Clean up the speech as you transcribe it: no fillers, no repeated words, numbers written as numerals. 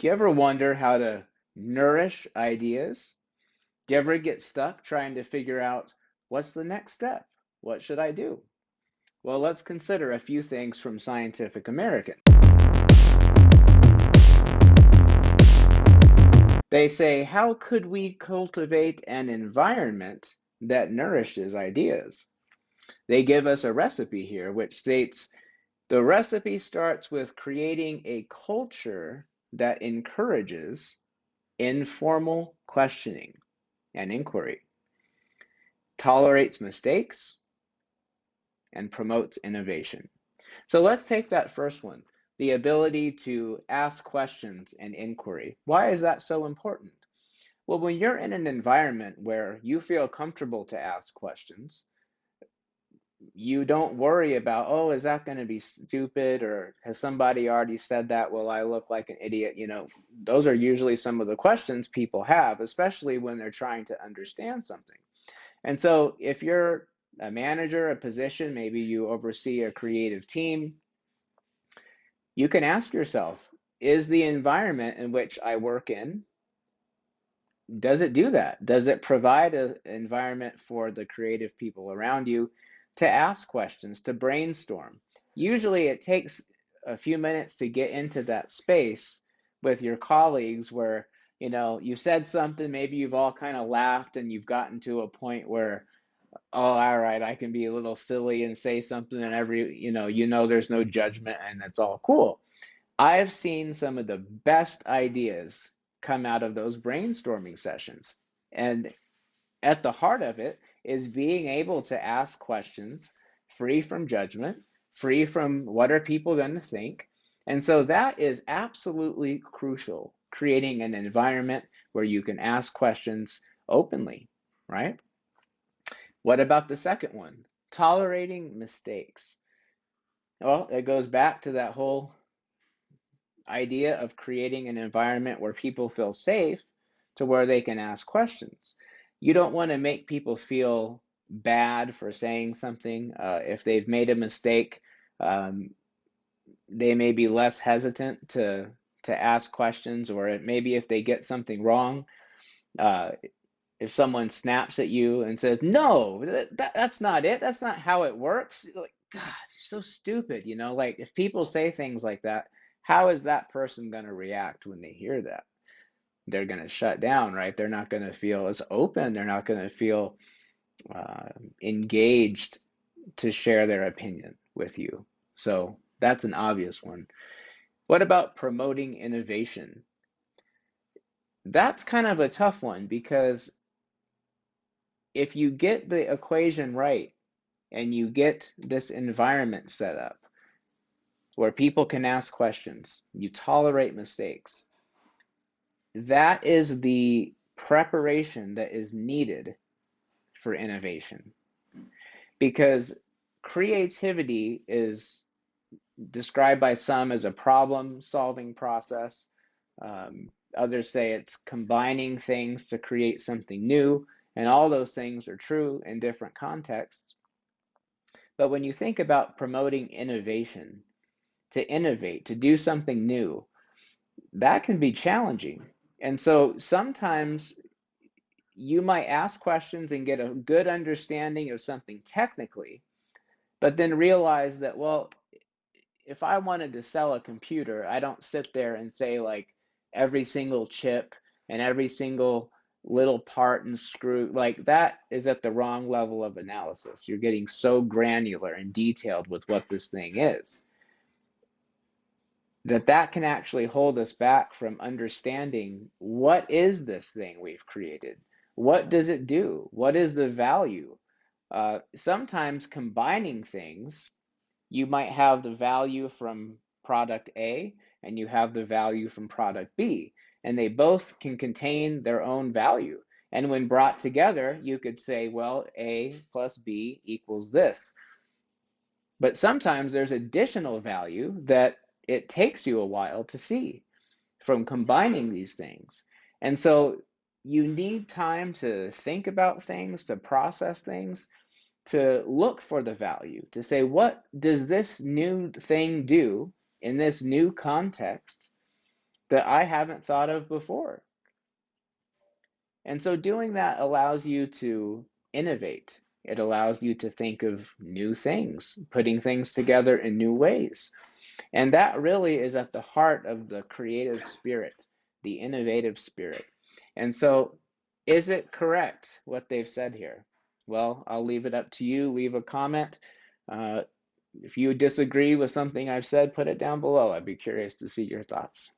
Do you ever wonder how to nourish ideas? Do you ever get stuck trying to figure out what's the next step? What should I do? Well, let's consider a few things from Scientific American. They say, how could we cultivate an environment that nourishes ideas? They give us a recipe here, which states the recipe starts with creating a culture that encourages informal questioning and inquiry, tolerates mistakes, and promotes innovation. So let's take that first one, the ability to ask questions and inquiry. Why is that so important? Well, when you're in an environment where you feel comfortable to ask questions, you don't worry about, oh, is that going to be stupid? Or has somebody already said that? Will I look like an idiot? Those are usually some of the questions people have, especially when they're trying to understand something. And so if you're a manager, a position, maybe you oversee a creative team, you can ask yourself, is the environment in which I work in, does it do that? Does it provide an environment for the creative people around you to ask questions, to brainstorm? Usually it takes a few minutes to get into that space with your colleagues where, you said something, maybe you've all kind of laughed and you've gotten to a point where, oh, all right, I can be a little silly and say something and there's no judgment and it's all cool. I've seen some of the best ideas come out of those brainstorming sessions. And at the heart of it is being able to ask questions free from judgment, free from what are people going to think. And so that is absolutely crucial, creating an environment where you can ask questions openly, right? What about the second one? Tolerating mistakes. Well, it goes back to that whole idea of creating an environment where people feel safe to where they can ask questions. You don't want to make people feel bad for saying something. If they've made a mistake, um, they may be less hesitant to ask questions, or maybe if they get something wrong, uh, if someone snaps at you and says, "No, that's not it. That's not how it works." You're like, God, you're so stupid. Like if people say things like that, how is that person going to react when they hear that? They're going to shut down, right? They're not going to feel as open. They're not going to feel uh, engaged to share their opinion with you. So that's an obvious one. What about promoting innovation? That's kind of a tough one because if you get the equation right and you get this environment set up where people can ask questions, you tolerate mistakes, that is the preparation that is needed for innovation. Because creativity is described by some as a problem-solving process. Others say it's combining things to create something new, and all those things are true in different contexts. But when you think about promoting innovation, to innovate, to do something new, that can be challenging. And so sometimes you might ask questions and get a good understanding of something technically, but then realize that, well, if I wanted to sell a computer, I don't sit there and say like every single chip and every single little part and screw, like that is at the wrong level of analysis. You're getting so granular and detailed with what this thing is that can actually hold us back from understanding what is this thing we've created? What does it do? What is the value? Sometimes combining things, you might have the value from product A and you have the value from product B, and they both can contain their own value. And when brought together, you could say, well, A plus B equals this. But sometimes there's additional value that it takes you a while to see from combining these things. And so you need time to think about things, to process things, to look for the value, to say, what does this new thing do in this new context that I haven't thought of before. And so doing that allows you to innovate. It allows you to think of new things, putting things together in new ways. And that really is at the heart of the creative spirit, the innovative spirit. And so, is it correct what they've said here? Well, I'll leave it up to you. Leave a comment. Uh, if you disagree with something I've said, put it down below. I'd be curious to see your thoughts.